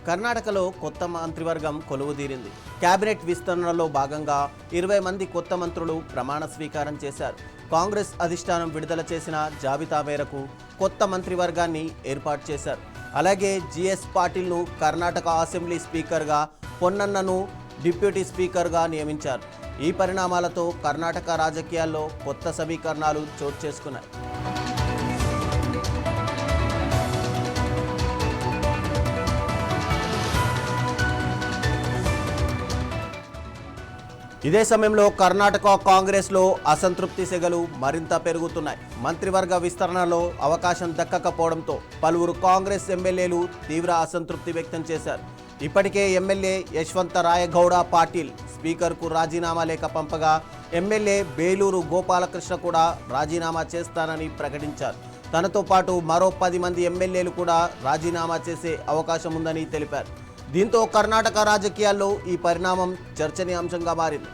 కర్ణాటకలో కొత్త మంత్రివర్గం కొలువుదీరింది. కేబినెట్ విస్తరణలో భాగంగా 20 మంది కొత్త మంత్రులు ప్రమాణ స్వీకారం చేశారు. కాంగ్రెస్ అధిష్టానం విడుదల చేసిన జాబితా మేరకు కొత్త మంత్రివర్గాన్ని ఏర్పాటు చేశారు. అలాగే జిఎస్ పాటిల్ను కర్ణాటక అసెంబ్లీ స్పీకర్గా, పొన్నన్నను డిప్యూటీ స్పీకర్గా నియమించారు. ఈ పరిణామాలతో కర్ణాటక రాజకీయాల్లో కొత్త సమీకరణాలు చోటు చేసుకున్నాయి. ఇదే సమయంలో కర్ణాటక కాంగ్రెస్లో అసంతృప్తి సెగలు మరింత పెరుగుతున్నాయి. మంత్రివర్గ విస్తరణలో అవకాశం దక్కకపోవడంతో పలువురు కాంగ్రెస్ ఎమ్మెల్యేలు తీవ్ర అసంతృప్తి వ్యక్తం చేశారు. ఇప్పటికే ఎమ్మెల్యే యశ్వంత రాయగౌడ పాటిల్ స్పీకర్కు రాజీనామా లేఖ పంపగా ఎమ్మెల్యే బేలూరు గోపాలకృష్ణ కూడా రాజీనామా చేస్తానని ప్రకటించారు. తనతో పాటు మరో 10 మంది ఎమ్మెల్యేలు కూడా రాజీనామా చేసే అవకాశం ఉందని తెలిపారు. దీంతో కర్ణాటక రాజకీయాల్లో ఈ పరిణామం చర్చనీయాంశంగా మారింది.